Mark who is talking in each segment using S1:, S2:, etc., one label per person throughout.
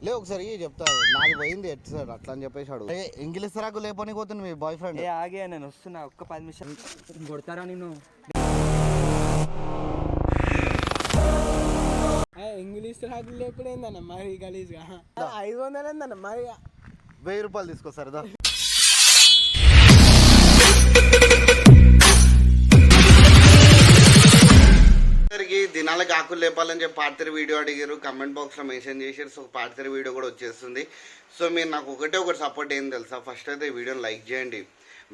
S1: లే ఒకసారి చెప్తా నాది పోయింది ఎట్ సార్ అట్లా అని చెప్పేసి అడుగు ఇంగ్లీష్ రాకు లేపని పోతుంది మీ బాయ్ ఫ్రెండ్.
S2: ఆగే నేను వస్తున్నా, ఒక్క 10 నిమిషాలు కొడతారా నేను.
S3: ఇంగ్లీష్ రాకు లేకుండా ఏందన్న మరి గలీజ్గా 500 ఏందన్న మరి
S1: 1000 రూపాయలు తీసుకో సరదా. దినాలకి ఆకులు లేపాలని చెప్పి పార్టీ వీడియో అడిగారు, కమెంట్ బాక్స్లో మెన్షన్ చేశారు. సో పార్టీ వీడియో కూడా వచ్చేస్తుంది. సో మీరు నాకు ఒకటి సపోర్ట్ ఏం తెలుసా, ఫస్ట్ అయితే ఈ వీడియోని లైక్ చేయండి.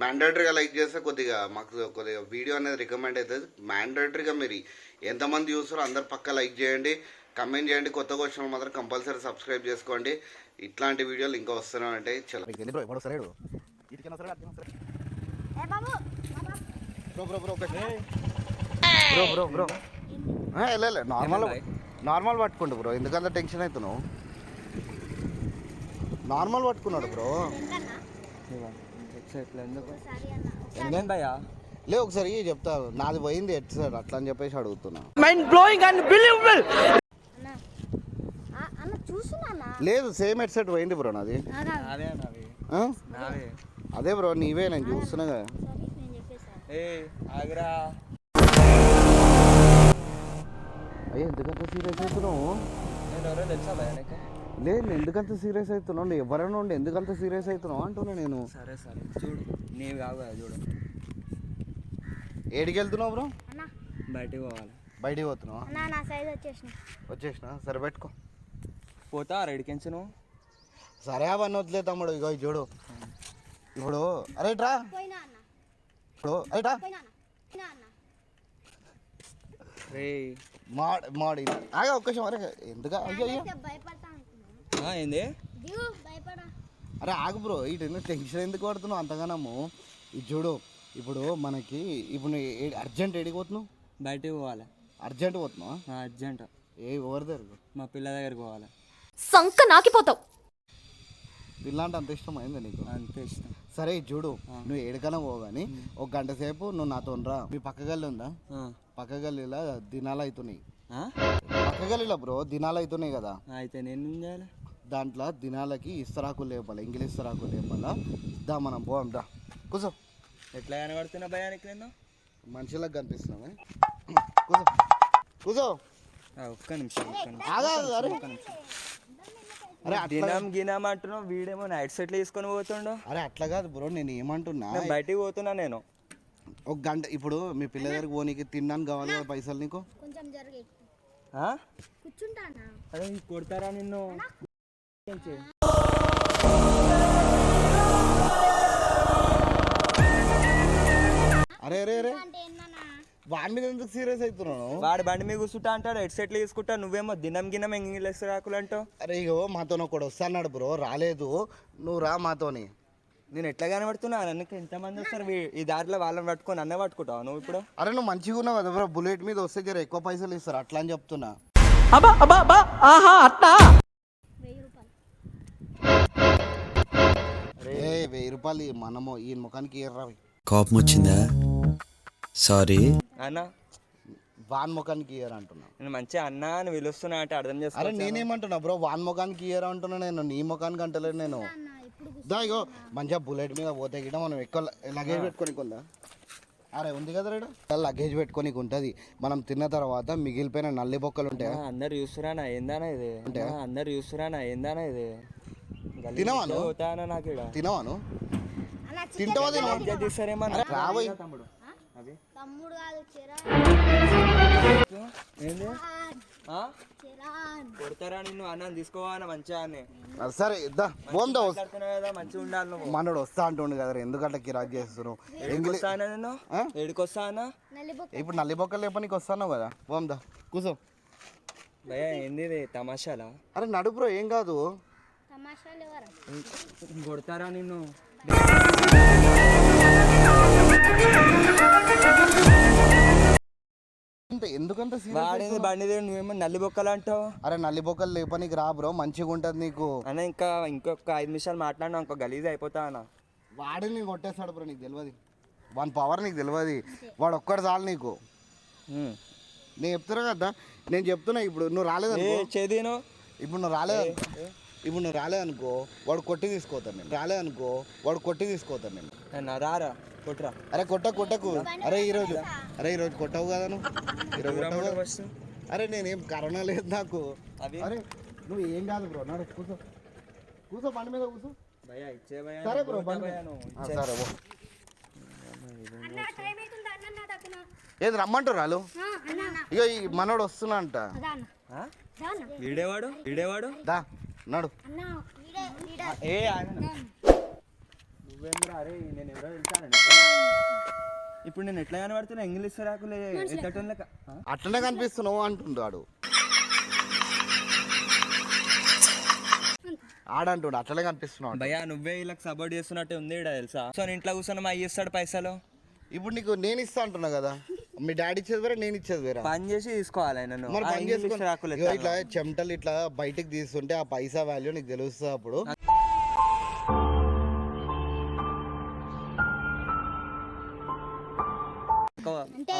S1: మ్యాండేటరీగా లైక్ చేస్తే మాకు కొద్దిగా వీడియో అనేది రికమెండ్ అవుతుంది. మ్యాండేటరీగా మీరు ఎంతమంది చూస్తారో అందరు పక్క లైక్ చేయండి, కమెంట్ చేయండి. కొత్తగా వచ్చిన మాత్రం కంపల్సరీ సబ్స్క్రైబ్ చేసుకోండి. ఇట్లాంటి వీడియోలు ఇంకా వస్తున్నాయి అంటే చాలా బ్రో నార్మల్ పట్టుకుంటు బ్రో, ఎందుకంత టెన్షన్ అవుతున్నావు? నార్మల్ పట్టుకున్నాడు బ్రో. లే ఒకసారి చెప్తా నాది పోయింది ఎట్ సార్ అట్లా అని చెప్పేసి అడుగుతున్నా. లేదు సేమ్ హెడ్ సెట్ పోయింది బ్రో నాది. అదే బ్రో నీవే, నేను చూస్తున్నా కదా. అయ్యా ఎందుకంత సీరియస్ అవుతున్నావు? లేదు నేను ఎందుకంత సీరియస్ అవుతున్నావు? నువ్వు ఎవరైనా ఉండి ఎందుకంత సీరియస్ అవుతున్నావు అంటున్నా నేను.
S2: సరే చూడు, నీవు కావు చూడు.
S1: ఏడికి వెళ్తున్నావు బ్రో?
S2: బయటికి పోవాలి.
S1: బయటికి పోతున్నావా? వచ్చేసిన సరే పెట్టుకో.
S2: పోతా రెడీకెంచు నువ్వు.
S1: సరే అవన్నీ వదిలే తమ్ముడు. ఇగో చూడు ఇప్పుడు అరేట్రా ఇప్పుడు అరేటా మాడి ఆగా ఒక్కసారి అరే ఎందుకు
S2: ఏంది
S1: అరే ఆగు బ్రో, ఇటు టెన్షన్ ఎందుకు పడుతున్నావు అంతగానము? ఇది చూడు ఇప్పుడు మనకి ఇప్పుడు అర్జెంట్ ఎడికి పోతున్నావు?
S2: బయటికి పోవాలి.
S1: అర్జెంట్ పోతున్నావా?
S2: అర్జెంట్.
S1: ఎవరి దగ్గర?
S2: మా పిల్ల దగ్గరికి పోవాలి.
S4: సంక నాకిపోతావు.
S1: పిల్ల అంటే అంత ఇష్టం అయిందా నీకు?
S2: అంతే ఇష్టం.
S1: సరే చూడు నువ్వు ఏడికైనా పో కానీ ఒక గంట సేపు నువ్వు నాతో రా. మీ పక్క గల్లి ఉందా? పక్క గల్లీలో దినాలు అవుతున్నాయి. పక్క గల్లీలో బ్రో దినాలు అవుతున్నాయి కదా.
S2: అయితే నేను ఏం చేయాలి?
S1: దాంట్లో దినాలకి ఇస్తరాకు లేపాలి, ఇంగ్లీష్ ఇస్తరాకు లేపాలా. దా మనం పోదాం దా. కూర్చో.
S2: ఎట్లా కనబడుతున్నా భయానికి నేను
S1: మనుషులకు కనిపిస్తున్నావా? కూర్చో కూర్చో.
S2: ఒక్క నిమిషం
S1: అరే
S2: దినం గినం అంటున్నావు, వీడేమో నైట్ సెట్లు తీసుకొని పోతుండో.
S1: అరే అట్లా కాదు బ్రో, నేను ఏమంటున్నా
S2: బయటికి పోతున్నా నేను.
S1: ఒక గంట ఇప్పుడు మీ పిల్ల దగ్గరికి పోనీకి తినడానికి కావాలి కదా పైసలు నీకు.
S2: అదే కొడతారా నిన్ను?
S1: అరే అరే అరే వాడి మీద ఎందుకు సీరియస్ అవుతున్నాను?
S2: వాడు బండి మీద కూర్చుంటా అంటాడు, హెడ్ సెట్లు తీసుకుంటా, నువ్వేమో దినం గినం ఇంగ్లీష్ రాకులు అంటావు.
S1: అరే ఇగో మాతో ఒకడు వస్తాడు బ్రో, రాలేదు నువ్వు రా మాతోని.
S2: నేను ఎట్లా కనబడుతున్నా? నన్ను ఎంతమంది వస్తారు ఈ దారిలో, వాళ్ళని పట్టుకొని నన్నే పట్టుకుంటావు నువ్వు ఇప్పుడు?
S1: అరే నువ్వు మంచిగా ఉన్నావు కదా బ్రో, బుల్లెట్ మీద వస్తే జర ఎక్కువ పైసలు ఇస్తారు అట్లా అని చెప్తున్నా. 1000 రూపాయలు మనము ఈ ముఖానికి ఏర్రావి.
S5: కోపం వచ్చిందా? సారీ
S2: అన్న,
S1: వాన్ ముఖానికి ఇయర్ అంటున్నా.
S2: నేను మంచిగా అన్నా అని పిలుస్తున్నా అంటే అర్థం చేసుకో.
S1: అరే నేనేమంటున్నా బ్రో, వాన్ ముఖానికి ఇయర్ అంటున్నా నేను, నీ ముఖానికి అంటలేదు నేను. దా ఇగో మంచిగా బుల్లెట్ మీద పోతే గిట మనం ఎక్కువ లగేజ్ పెట్టుకోనికి ఉందా? అరే ఉంది కదా రేడు, లగేజ్ పెట్టుకోనికి ఉంటుంది. మనం తిన్న తర్వాత మిగిలిపోయిన నల్లి బొక్కలు ఉంటాయి.
S2: అందరు చూస్తురానా ఏందానా ఇది? అందరు చూస్తురానా ఏందానా ఇది?
S1: తినవాను
S2: నాకు
S1: తినవాను తింటావా?
S2: తీస్తారేమో
S1: రాబోయ్
S2: ఏంది కొడతారా నిన్ను? అన్నం తీసుకోవాలా మంచిగా అని.
S1: సరే ఇద్దా పోందా,
S2: మంచిగా ఉండాలి నువ్వు.
S1: మనోడు వస్తా అంటుండు కదా, ఎందుకంటే కిరాక్ చేస్తున్నావు.
S2: ఏడుకొస్తానా?
S1: ఇప్పుడు నల్లి బొక్కలు లేపనికి వస్తాను కదా, పోందా కూర్చో.
S2: భయ ఏంది తమాషాలా?
S1: అరే నడు బ్రో, ఏం కాదు.
S2: కొడతారా నిన్ను?
S1: ఎందుకంత
S2: వాడేది బండి నువ్వేమో నల్లి బొక్కలు అంటావు?
S1: అరే నల్లి బొక్కలు లేపనికి రా బ్రో, మంచిగా ఉంటది నీకు.
S2: అన్న ఇంకొక 5 నిమిషాలు మాట్లాడినా ఇంకో గలీజ్ అయిపోతా అన్న.
S1: వాడిని కొట్టేస్తాడు బ్రో, నీకు తెలియదు వాని పవర్, నీకు తెలియదు. వాడు ఒక్కడు చాలు నీకు. నేను చెప్తున్నా కదా, నేను చెప్తున్నా ఇప్పుడు నువ్వు రాలేదు
S2: చేదీను.
S1: ఇప్పుడు నువ్వు రాలేదు ఇప్పుడు నువ్వు రాలేదనుకో వాడు కొట్టి తీసుకోతాను నేను
S2: అన్న రారా కొట్టురా.
S1: అరే కొట్టకు అరే ఈరోజు కొట్టవు కదా నువ్వు ఈరోజు కొట్టవు కదా?
S2: వస్తు
S1: అరే నేనేం కరోనా లేదు నాకు.
S2: అవి
S1: అరే నువ్వు ఏం కాదు బ్రో, నడు కూర్చో బండి మీద కూర్చో.
S2: భయ్యా ఇచ్చే భయ్యా.
S1: సరే బ్రో
S2: కొడతా
S1: బండి
S2: భయ్యా
S1: మీద.
S2: నువ్వు.
S1: ఆ, సరే బ్రో. ఏది రమ్మంటారు వాళ్ళు? ఇగో ఈ మనోడు వస్తున్నా అంట.
S2: ఆ? వీడేవాడు
S1: దా నడు.
S2: ఏ ఆయన నువ్వేంద్రా? అరే నేను ఎవరో వెళ్తాను. ఇప్పుడు నేను ఎట్లా కనబడుతున్నా? ఇంగ్లీష్ రాకులే ఎత్తటం లెక్క.
S1: అట్లనే కనిపిస్తున్నావు అంటుండు ఆడంటుండు అట్లనే కనిపిస్తున్నావు.
S2: భయ్యా నువ్వే వీళ్ళకి సపోర్ట్ చేస్తున్నట్టే ఉంది ఈడ తెలుసా. సో నేను ఇంట్లో కూర్చొని మా ఇస్తాడు పైసలు.
S1: ఇప్పుడు నీకు నేను ఇస్తా అంటున్నా కదా, మీ డాడీ ఇచ్చేది వేరే నేను ఇచ్చేది వేరే.
S2: పని చేసి తీసుకోవాలి నన్ను.
S1: మరి పని చేసుకుని
S2: రాకులే
S1: ఇగో ఇట్లా చెమటలు ఇట్లా బయటకు తీస్తుంటే ఆ పైసా వాల్యూ నీకు తెలుస్తుంది. అప్పుడు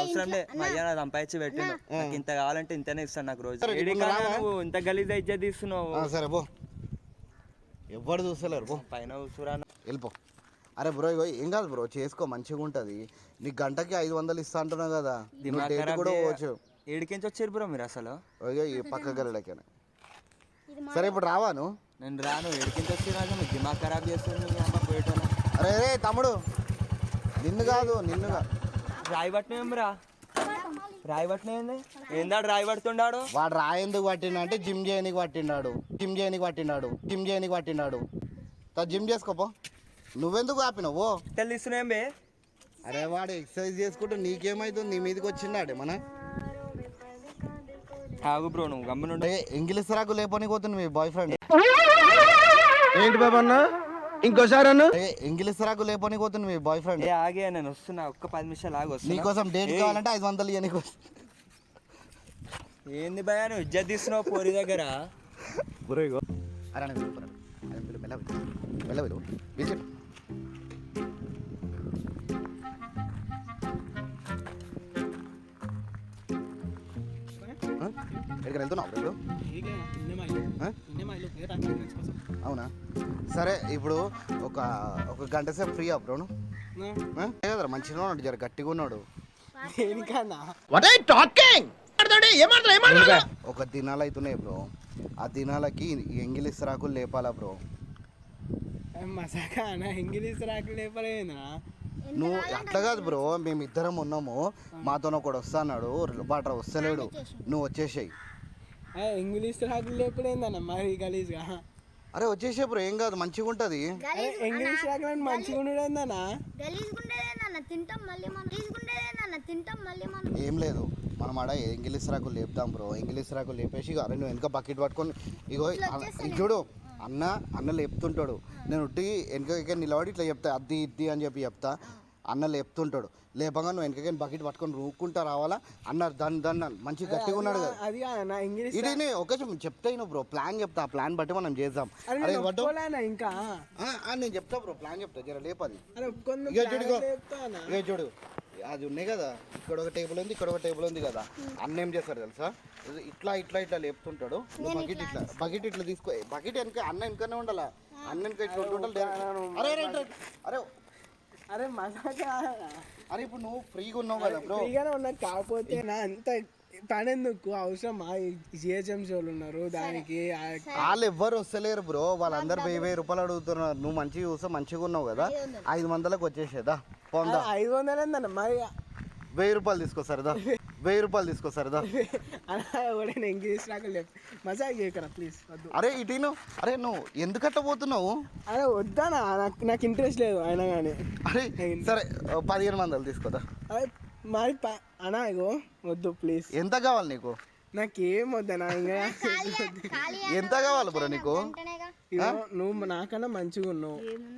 S2: అవసరం లే భయ్యా నా సంపాదించి పెట్టిన నాకు ఇంత కావాలంటే ఇంతనే ఇస్తాను నాకు రోజు.
S1: సరే, ఇప్పుడు
S2: ఏడికా
S1: రావా?
S2: నువ్వు ఇంత గలీజ్ ఇజ్జత్ తీస్తున్నావు.
S1: ఆ, సరే పో, ఎవ్వరు చూస్తలేరు పో,
S2: పైన కూర్చురా.
S1: వెళ్ళిపో. అరే బ్రో ఇగో ఏం కాదు బ్రో, చేసుకో మంచిగా ఉంటుంది. నీకు గంటకి 500 ఇస్తా అంటున్నావు కదా, నువ్వు డేట్ కూడా పోవచ్చు.
S2: ఏడికించి వచ్చారు బ్రో మీరు అసలు?
S1: అయ్యో ఈ పక్క గల్లడకేనా. సరే ఇప్పుడు రావాను.
S2: నేను రాను. ఏడికించి వచ్చి రాజు మీకు దిమాగ్ ఖరాబ్ చేస్తుంది మీ అమ్మ పోయేటోళ్ళ.
S1: అరే రే తమ్ముడు, నిన్ను కాదు
S2: రాయి పట్టిన ఏమిరా? రాయి పట్టిన ఏంది? ఏందాడు రాయి పడుతుండాడు?
S1: వాడు రాయేందుకు పట్టిండు అంటే జిమ్ చేయనికి పట్టిండాడు. జిమ్ చేసుకోపో. నువ్వెందుకు ఆపినావు?
S2: ఇస్తున్నాం బే.
S1: అరే వాడు ఎక్సర్సైజ్ చేసుకుంటూ నీకేమైతుంది? నీ మీదకి వచ్చిందాడే మన
S2: ఆగు బ్రో నువ్వు గమ్మునుండే.
S1: ఇంగ్లీష్ రాకు లేపని పోతుంది మీ బాయ్ ఫ్రెండ్.
S3: ఏంటి బాబా అన్న ఇంకోసారి అన్న
S1: ఇంగ్లీష్ రాకు లేపని పోతుంది మీ బాయ్ ఫ్రెండ్.
S2: ఏ ఆగే నేను వస్తున్నా, ఒక్క 10 నిమిషాలు ఆగి వస్తున్నా.
S1: నీకోసం డేట్ కావాలంటే 500 ఇవ్వనికి.
S2: ఏంది భయ్యా నువ్వు ఇజ్జత్ తీస్తున్నావు పోరి దగ్గర?
S1: అరే వెళ్ళ ఎక్కడికి వెళ్తున్నావు ఇప్పుడు? అవునా సరే, ఇప్పుడు ఒక గంట సేపు ఫ్రీ అప్పుడు కదరా, మంచిగా ఉన్నాడు, జర గట్టిగా ఉన్నాడు. ఒక దినాలు అవుతున్నాయి బ్రో, ఆ దినాలకి ఇంగ్లీష్ రాకులు లేపాలా బ్రో.
S3: మసాకా ఇంగ్లీష్ రాకు లేపలేదా?
S1: నువ్వు అట్లా కాదు బ్రో, మేమిద్దరం ఉన్నాము, మాతో ఒకడు వస్తాడు, బాటర్ వస్తలేడు, నువ్వు వచ్చేసాయి.
S3: ఇంగ్లీష్ రాకు లేపలేదన్న మరి గలీజ్గా.
S1: అరే వచ్చేసే బ్రో, ఏం కాదు మంచిగా ఉంటుంది.
S3: ఇంగ్లీష్ రాకు మంచిగా ఉండేదన్నా.
S1: ఏం లేదు, మనం ఆడ ఇంగ్లీష్ రాకులు లేపుతాం బ్రో. ఇంగ్లీష్ రాకులు లేపేసి అరే నువ్వు వెనక బకెట్ పట్టుకొని ఇగో ఇది చూడు, అన్న లేపుతుంటాడు, నేను ఉట్టి వెనక నిలబడి ఇట్లా చెప్తా అద్ది ఇద్ది అని చెప్తా. అన్న లేపుతుంటాడు, లేపగా నువ్వు వెనక బకెట్ పట్టుకొని రూక్కుంటా రావాలా. అన్న దాన్ని మంచి గట్టిగా ఉన్నాడు కదా.
S3: అది ఇంగ్లీష్
S1: ఇది ఒక చెప్తాను బ్రో, ప్లాన్ చెప్తా, ఆ ప్లాన్ బట్టి మనం చేద్దాం. అరే
S3: ఇంకా
S1: నేను చెప్తా బ్రో, ప్లాన్ చెప్తా, జర లేపది.
S3: అరే
S1: చూడు అది ఉన్నాయి కదా, ఇక్కడ ఒక టేబుల్ ఉంది, ఇక్కడ ఒక టేబుల్ ఉంది కదా. అన్న ఏం చేస్తాడు తెలుసా, ఇట్లా లేపుతుంటాడు. బకెట్ ఇట్లా తీసుకో, బకెట్ వెనక అన్న వెనకనే ఉండాలా, అన్న వెనక ఇట్లా ఉండాలి. అరే అరే
S3: అరే మజాకా.
S1: అరే ఇప్పుడు నువ్వు ఫ్రీగా ఉన్నావు కదా బ్రో.
S3: ఫ్రీగానే ఉన్నా, కాకపోతే నా అంత పని ఎందుకు అవసరం? జిహెచ్ఎంసీ వాళ్ళు ఉన్నారు దానికి.
S1: వాళ్ళు ఎవ్వరు వస్తలేరు బ్రో, వాళ్ళందరూ 1000 రూపాయలు అడుగుతున్నారు. నువ్వు మంచిగా చూస్తే మంచిగా ఉన్నావు కదా, 500లకు వచ్చేసేదా పొందా.
S3: 500 ఏందన్న మరి
S1: 1000 రూపాయలు తీసుకోసారదా, 1000 రూపాయలు తీసుకోసారదా.
S3: అలా ఇంగ్లీష్ రాక లేపు మజా చేయకరా ప్లీజ్ వద్దు.
S1: అరే ఇటీను, అరే నువ్వు ఎందుకట్లా పోతున్నావు?
S3: అరే వద్దానా, నాకు ఇంట్రెస్ట్ లేదు అయినా కానీ.
S1: అరే సరే 1500 తీసుకోదా.
S3: అరే మరి అన్నా ఇగో వద్దు ప్లీజ్.
S1: ఎంత కావాలి నీకు?
S3: నాకేం వద్దనా, ఇంకా
S1: ఎంత కావాలి బ్రో నీకు?
S3: నువ్వు నాకన్నా మంచిగా ఉన్నావు,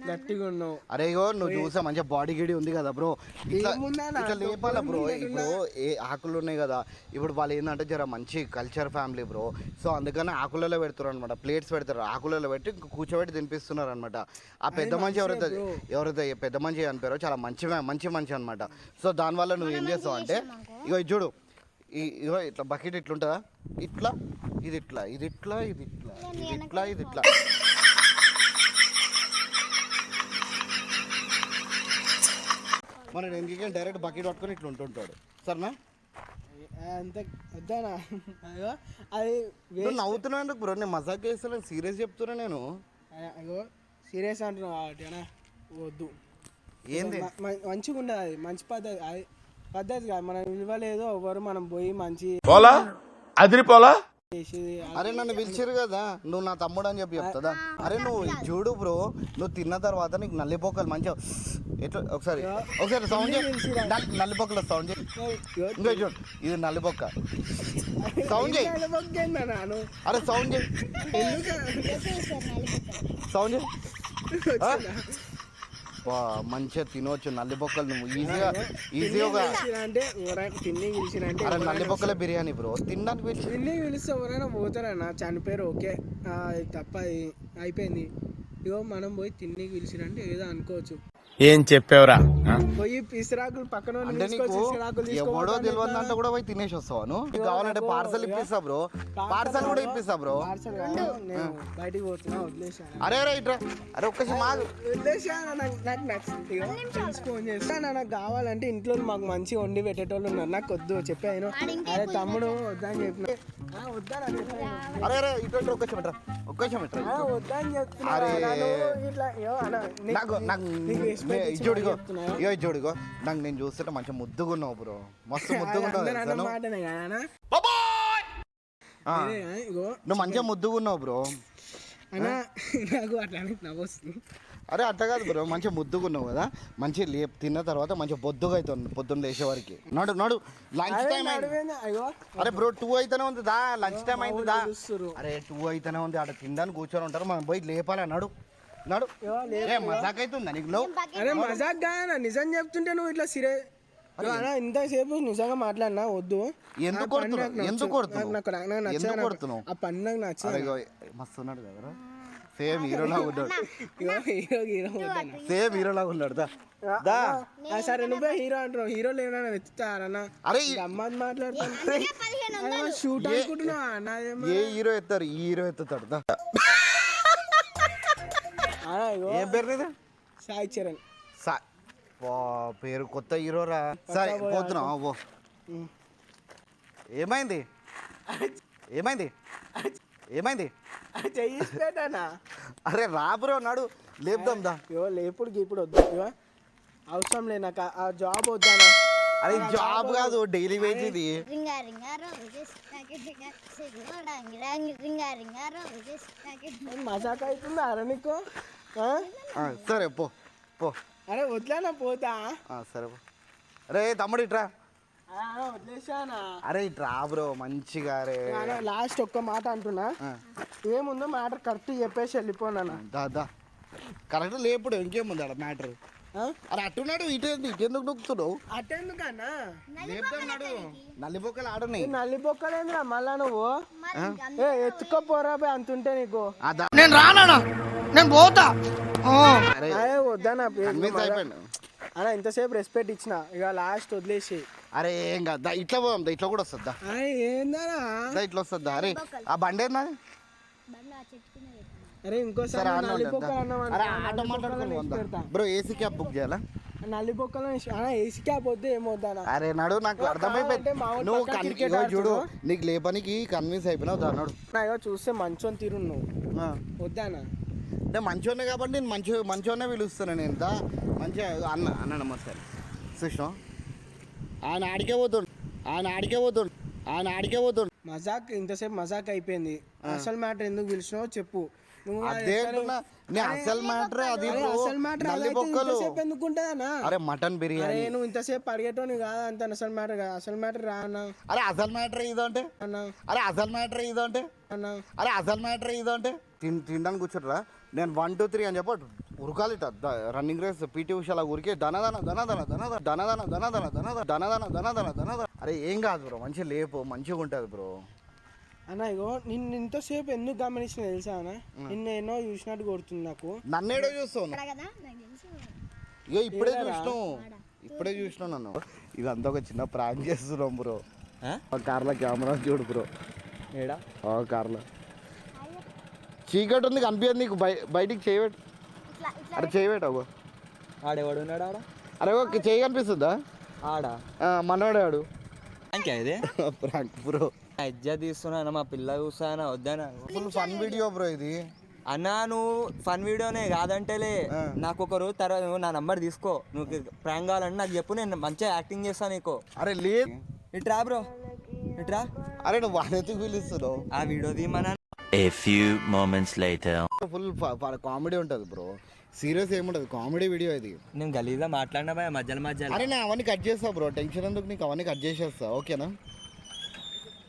S3: గట్టిగా ఉన్నావు.
S1: అరే ఇగో నువ్వు చూసా మంచిగా బాడీ గిడి ఉంది కదా బ్రో, ఇట్లా లేపాలా బ్రో. ఇప్పుడు ఏ ఆకులు ఉన్నాయి కదా, ఇప్పుడు వాళ్ళు ఏంటంటే జర మంచి కల్చర్ ఫ్యామిలీ బ్రో. సో అందుకని ఆకులలో పెడతారు అనమాట, ప్లేట్స్ పెడతారు, ఆకులలో పెట్టి కూర్చోబెట్టి తినిపిస్తున్నారు అనమాట. ఆ పెద్ద మనిషి ఎవరైతే పెద్ద మనిషి అనిపారో చాలా మంచి అనమాట. సో దానివల్ల నువ్వు ఏం చేస్తావు అంటే, ఇగో చూడు ఇగో ఇట్లా బకెట్ ఇట్లుంటుందా, ఇట్లా ఇది ఇట్లా ఇది ఇట్లా ఇది ఇట్లా ఇది ఇట్లా ఇది ఇట్లా. మన ఎందుకంటే డైరెక్ట్ బకెట్ పట్టుకొని ఇట్లా ఉంటుంటాడు సరేనా.
S3: అంత వద్దానా అయ్యో అది
S1: నువ్వు నవ్వుతున్నావు ఎందుకు బ్రో? నేను మజాక్ చేస్తాను, సీరియస్ చెప్తున్నా నేను.
S3: అయ్యో సీరియస్ అంటున్నావు కాబట్టి అన్నా వద్దు.
S1: ఏంది
S3: మంచిగా ఉండదు, అది మంచి పద్ధతి, అది పద్ధతి కాదు. మనం విలువలేదు ఎవరు, మనం పోయి మంచి చేసేది.
S1: అరే నన్ను పిలిచిరు కదా, నువ్వు నా తమ్ముడు అని చెప్పి చెప్తుందా? అరే నువ్వు చూడు బ్రో, నువ్వు తిన్న తర్వాత నీకు నల్లిపోకలు మంచిగా ఎట్లా ఒకసారి సౌండ్ చేయి, నల్లిపోకలు సౌండ్ చేయి. ఇంకా చూడు ఇది నల్లిపోక్క సౌండ్ చేయి. అరే సౌండ్ చేయి, సౌండ్ చేయి. మంచిగా తినవచ్చు నల్లిపోక్కలు. నువ్వు ఈజీగా
S3: అంటే తిండి పిలిచినంటే
S1: అరే నల్లిపోక్కల బిర్యానీ బ్రో తినడానికి పిలిచి.
S3: తిండి పిలిస్తే ఎవరైనా పోతారన్నా, చనిపోయారు ఓకే తప్ప అయిపోయింది. ఇగో మనం పోయి తిండికి పిలిచినంటే ఏదో అనుకోవచ్చు.
S2: ఏం చెప్పావురా?
S3: పోయి పిసిరాకులు పక్కన
S1: అంటే నీకు ఎవడో తెలియదంటే కూడా పోయి తినేసి వస్తావా? నువ్వు కావాలంటే పార్సల్ ఇప్పిస్తా బ్రో, పార్సల్ కూడా ఇప్పిస్తా బ్రో.
S3: నేను బయటికి పోతున్నా, వదిలేసాను.
S1: అరే అరే ఇట్రా, అరే ఒక్కసారి మాకు
S3: వదిలేసాను. నాకు నచ్చింది ఫోన్ చేస్తాను. నాకు కావాలంటే ఇంట్లో మాకు మంచిగా వండి పెట్టేటోళ్ళు ఉన్నారు, నాకు వద్దు చెప్పాను. అరే తమ్ముడు వద్దా అని చెప్పిన, వద్దా
S1: అరే అరే ఇటు ఒక్కసారి ఇట్రా, ఒక్కసారి ఇట్రా.
S3: వద్దా అని చెప్తున్నా. ఇట్లా
S1: జోడిగో ఇగో జోడిగో నాకు నేను చూస్తుంటే మంచిగా ముద్దుగున్నావు బ్రో, మస్తు ముద్దుగున్నావు. నువ్వు మంచిగా ముద్దుగున్నావు బ్రో.
S3: నాకు అట్లా నవ్వు వస్తుంది.
S1: అరే అట్లా కాదు బ్రో, మంచిగా ముద్దుగున్నావు కదా. మంచిగా తిన్న తర్వాత మంచిగా బొద్దుగా అవుతుంది పొద్దున్న లేచే వరకు. నడు నడు లంచ్ టైం అయింది. అరే బ్రో 2 అయితేనే ఉంది దా, లంచ్ టైం అయింది దా. అరే 2 అయితేనే ఉంది, అక్కడ తినడానికి కూర్చొని ఉంటారు, మనం పోయి లేపాలి. నడు నడు. మజాక్ అవుతుందా నీకు?
S3: అరే మజాక్ గా నిజం చెప్తుంటే నువ్వు ఇట్లా సీరియస్ ఇంతసేపు నిజంగా మాట్లాడినా వద్దు.
S1: ఎందుకు కొడుతున్నావు? ఎందుకు కొడుతున్నావు?
S3: ఆ పని నాకు నచ్చదు.
S1: మస్తు ఉన్నాడు కదా, సేమ్ హీరోలా ఉన్నాడు, సేమ్ హీరోలా ఉన్నాడు. దా
S3: సరే నువ్వే హీరో అంటున్నావు, హీరోలు ఏమైనా ఎత్తుతారన్నా?
S1: అరే
S3: అమ్మాయి మాట్లాడుతున్నా షూట్ అనుకుంటున్నా.
S1: ఏ హీరో ఎత్తారు? ఈ హీరో ఎత్తుతాడు. దా ఏం పేరు నీది?
S3: సాయి చరణ్.
S1: పేరు కొత్త హీరోరా. సరే పోతున్నావు. ఏమైంది ఏమైంది ఏమైంది? అరే రా బ్రో నడు, లేపుదాం దా.
S3: లేపుడికి ఇప్పుడు వద్దు, అవసరం లే నాకు ఆ జాబ్ వద్దానా.
S1: అరే జాబ్ కాదు, డైలీ వేజ్ ఇది.
S3: మజాక్ అవుతుందా అరే నీకు?
S1: సరే పో పో.
S3: అరే వదిలేనా పోతా.
S1: సరే పో. అరే తమ్ముడు ఇట్రా.
S3: వదిలేసానా?
S1: అరే ఇట్రా బ్రో మంచిగా. అరే
S3: లాస్ట్ ఒక్క మాట అంటున్నా, ఏముందో మ్యాటర్ కరెక్ట్ చెప్పేసి వెళ్ళిపోనా.
S1: దా కరెక్ట్ లేపుడు, ఇంకేముంది అక్కడ మ్యాటర్. అరే అట్టున్నాడు, ఇటు ఇటెందుకు నొక్కుతున్నావు?
S3: అట్టెందుకన్నా
S1: నల్లిబొక్కలు ఆడున్నాయి.
S3: నల్లిబొక్కలేదురా మళ్ళా నువ్వు ఎత్తుకోపోరా అంతుంటే నీకు.
S1: నేను రానా, నేను పోతా.
S3: వద్దానా అలా ఇంతసేపు రెస్పెక్ట్ ఇచ్చిన, ఇక లాస్ట్ వదిలేసి.
S1: అరే ఏం కాదు, ఇట్లా పోదాం, ఇట్లా కూడా వస్తుందా?
S3: ఏందా
S1: ఇట్లా వస్తుందా? అరే ఆ బండి ఏనా?
S3: అరే ఇంకోసారి
S1: బ్రో ఏసీ క్యాబ్ బుక్ చేయాలా?
S3: నల్లిబొక్కలో ఏసీ క్యాబ్ వద్దు ఏమొద్దానా?
S1: అరే నడు, నాకు అర్థమైపోయింది. నువ్వు చూడు, నీకు లేపనికి కన్విన్స్ అయిపోయినావు. దా నడు.
S3: చూస్తే మంచోని తీరు నువ్వు, వద్దానా?
S1: అంటే మంచోనే కాబట్టి నేను మంచోనే పిలుస్తాను నేను. దా మంచిగా అన్న నమస్కారం. చూసినా ఆయన ఆడికే పోతుండు.
S3: మజాక్ ఇంతసేపు మజాక్ అయిపోయింది. అసలు మ్యాటర్ ఎందుకు పిలిచినావో చెప్పు.
S1: అసలు మ్యాటర్ అది.
S3: ఎందుకుంటా?
S1: అరే మటన్ బిర్యానీ.
S3: నువ్వు ఇంతసేపు అడిగేటోని కాదు అంత. అసలు మ్యాటర్ కాదు, అసలు మ్యాటర్ రానా?
S1: అరే అసలు మ్యాటర్ ఇదంటే తినడానికి కూర్చోట్రా. నేను 1 2 3 అని చెప్ప ఉరకాలి. రన్నింగ్ రేస్ పీటీ ఉషా ఉరికే దనదన దనదన దనదన దనదన దనదన దనదన దనదన దనదన దనదన. అరే ఏం కాదు బ్రో, మంచిగా లేపు, మంచిగా ఉంటుంది బ్రో.
S3: అన్న ఇగో నిన్ను ఇంతసేపు ఎందుకు గమనించిన తెలుసా అన్న? నిన్ను ఎన్నో చూసినట్టు కొడుతుంది నాకు.
S1: నన్నేడో చూస్తావు? ఇగో ఇప్పుడే చూసినావు నన్ను. ఇదంతా ఒక చిన్న ప్రాంక్ చేస్తున్నాం బ్రో. కార్లో కెమెరా చూడు బ్రో.
S2: ఏడా
S1: కార్లో చీకటి ఉంది కనిపించదు నీకు. బయటికి చేయబెట్టు. అరే చేయబెట్టావు.
S2: ఆడెవడు ఉన్నాడు ఆడ?
S1: అరే ఓకే చేయి కనిపిస్తుందా?
S2: ఆడా
S1: మనోడే ఆడు.
S2: ఇంకా ఇదే
S1: ప్రాంక్ బ్రో.
S2: ఇజ్జా తీస్తున్నా, మా పిల్ల చూస్తానా వద్దానా?
S1: ఫుల్ ఫన్ వీడియో బ్రో ఇది.
S2: అన్నా నువ్వు ఫన్ వీడియోనే కాదంటేలే, నాకు ఒకరు తర్వాత నువ్వు నా నంబర్ తీసుకో, నువ్వు ప్రాంక్ కావాలంటే నాకు చెప్పు, నేను మంచిగా యాక్టింగ్ చేస్తాను నీకు.
S1: అరే లేదు.
S2: ఇట్రా బ్రో ఇట్రా.
S1: అరే నువ్వు వానెత్తుకు పిలుస్తున్నావు.
S2: ఆ వీడియో తీయమన్నా.
S5: A few moments later.
S1: Full comedy ఉంటుంది బ్రో. సీరియస్ ఏముంటుంది, కామెడీ వీడియో ఇది.
S2: నేను గలీజ్గా మాట్లాడినా భయ మధ్యలో.
S1: అరే నేను అవన్నీ కట్ చేస్తా బ్రో, టెన్షన్ ఎందుకు నీకు, అవన్నీ కట్ చేసేస్తా ఓకేనా.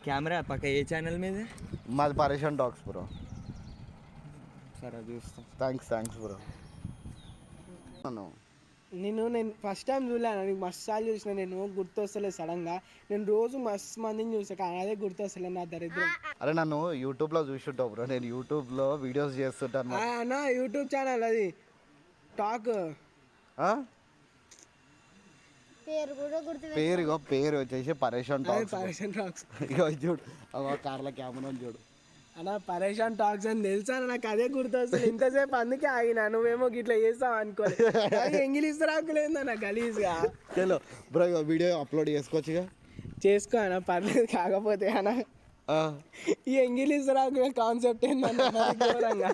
S2: కెమెరా పక్క ఏ ఛానల్ మీద?
S1: మాది పరేషాన్ టాక్స్ బ్రో.
S2: సరే చూస్తా.
S1: Thanks bro.
S3: నేను ఫస్ట్ టైం చూడలేను, నీకు మస్తు సార్లు చూసిన, నేను గుర్తొస్తలేదు సడన్గా. నేను రోజు మస్తు మందిని చూసాను కానీ అదే గుర్తొస్తలేదు నా దరిద్రం.
S1: అరే నన్ను యూట్యూబ్లో చూస్తుంటావు బ్రో, నేను యూట్యూబ్లో వీడియోస్ చేస్తుంటాను.
S3: అన్న యూట్యూబ్ ఛానల్ అది టాక్.
S1: పేరు వచ్చేసి పరేషాన్ టాక్స్.
S3: పరేషాన్ టాక్స్.
S1: ఇగో చూడు కార్ల కెమెరా చూడు.
S3: అన్న పరేషాన్ టాక్స్ అని తెలుసా, నాకు అదే గుర్తొస్తుంది. ఇంతసేపు అందుకే ఆగినా, నువ్వేమో ఇట్లా చేస్తావు అనుకోలేదు. ఇంగ్లీష్ రాకులేదు నా గలీజ్గా.
S1: చలో బ్రో వీడియో అప్లోడ్ చేసుకోవచ్చుగా.
S3: చేసుకో అన్న పర్లేదు, కాకపోతే అన్న ఈ ఇంగ్లీష్ రాకునే కాన్సెప్ట్ ఏంటన్నా ఘోరంగా.